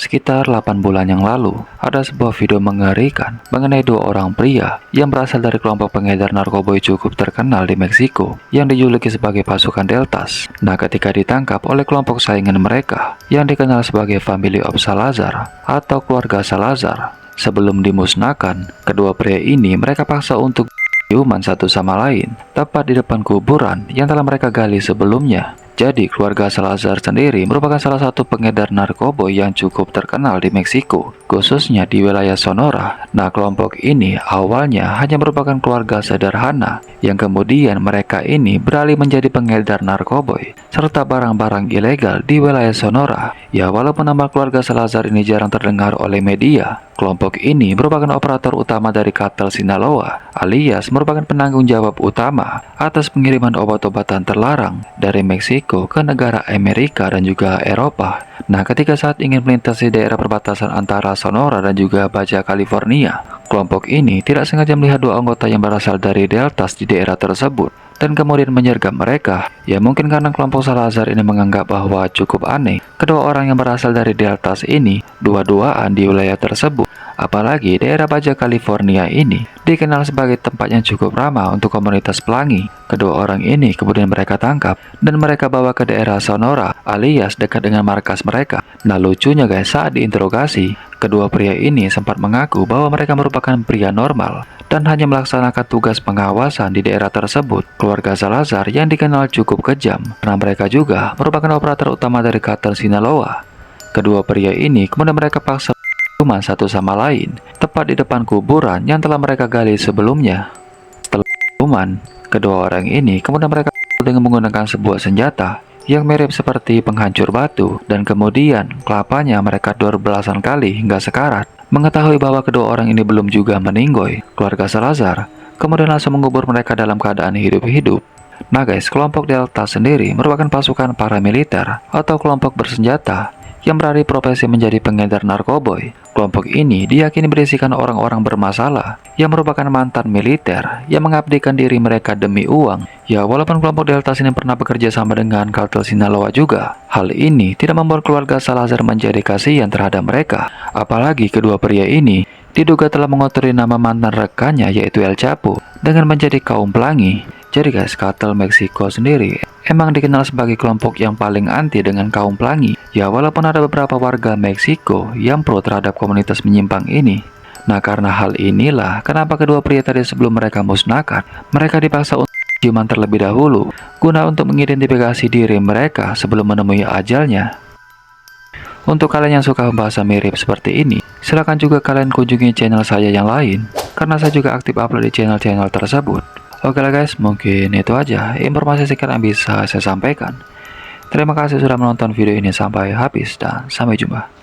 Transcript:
Sekitar 8 bulan yang lalu, ada sebuah video mengerikan mengenai dua orang pria yang berasal dari kelompok pengedar narkoba cukup terkenal di Meksiko yang dijuluki sebagai pasukan Deltas. Nah, ketika ditangkap oleh kelompok saingan mereka yang dikenal sebagai Family of Salazar atau keluarga Salazar, sebelum dimusnahkan, kedua pria ini mereka paksa untuk ciuman satu sama lain tepat di depan kuburan yang telah mereka gali sebelumnya. Jadi, keluarga Salazar sendiri merupakan salah satu pengedar narkoba yang cukup terkenal di Meksiko, khususnya di wilayah Sonora. Nah, kelompok ini awalnya hanya merupakan keluarga sederhana, yang kemudian mereka ini beralih menjadi pengedar narkoba serta barang-barang ilegal di wilayah Sonora. Ya, walaupun nama keluarga Salazar ini jarang terdengar oleh media, kelompok ini merupakan operator utama dari kartel Sinaloa, alias merupakan penanggung jawab utama atas pengiriman obat-obatan terlarang dari Meksiko ke negara Amerika dan juga Eropa. Nah, ketika saat ingin melintasi daerah perbatasan antara Sonora dan juga Baja California, kelompok ini tidak sengaja melihat dua anggota yang berasal dari Deltas di daerah tersebut dan kemudian menyergap mereka. Ya, mungkin karena kelompok Salazar ini menganggap bahwa cukup aneh kedua orang yang berasal dari Deltas ini dua-duaan di wilayah tersebut. Apalagi daerah Baja California ini dikenal sebagai tempat yang cukup ramah untuk komunitas pelangi. Kedua orang ini kemudian mereka tangkap dan mereka bawa ke daerah Sonora alias dekat dengan markas mereka. Nah, lucunya guys, saat diinterogasi, kedua pria ini sempat mengaku bahwa mereka merupakan pria normal dan hanya melaksanakan tugas pengawasan di daerah tersebut. Keluarga Salazar yang dikenal cukup kejam karena mereka juga merupakan operator utama dari kartel Sinaloa. Kedua pria ini kemudian mereka paksa ciuman satu sama lain tepat di depan kuburan yang telah mereka gali sebelumnya. Setelah ciuman, kedua orang ini kemudian mereka dengan menggunakan sebuah senjata yang mirip seperti penghancur batu dan kemudian kelapanya mereka dor belasan kali hingga sekarat. Mengetahui bahwa kedua orang ini belum juga meninggoy, keluarga Salazar kemudian langsung mengubur mereka dalam keadaan hidup-hidup. Nah guys, kelompok Delta sendiri merupakan pasukan paramiliter atau kelompok bersenjata yang beralih profesi menjadi pengedar narkoba. Kelompok ini diyakini berisikan orang-orang bermasalah yang merupakan mantan militer yang mengabdikan diri mereka demi uang. Ya, walaupun kelompok Deltas ini pernah bekerja sama dengan kartel Sinaloa juga, hal ini tidak membuat keluarga Salazar menjadi kasihan terhadap mereka. Apalagi kedua pria ini diduga telah mengotori nama mantan rekannya yaitu El Chapo dengan menjadi kaum pelangi. Jadi guys, kartel Meksiko sendiri emang dikenal sebagai kelompok yang paling anti dengan kaum pelangi. Ya, walaupun ada beberapa warga Meksiko yang pro terhadap komunitas menyimpang ini. Nah, karena hal inilah kenapa kedua pria tadi sebelum mereka musnahkan, mereka dipaksa untuk ciuman terlebih dahulu guna untuk mengidentifikasi diri mereka sebelum menemui ajalnya. Untuk kalian yang suka bahasa mirip seperti ini, silahkan juga kalian kunjungi channel saya yang lain, karena saya juga aktif upload di channel-channel tersebut. Oke lah guys, mungkin itu aja informasi sekian yang bisa saya sampaikan. Terima kasih sudah menonton video ini sampai habis dan sampai jumpa.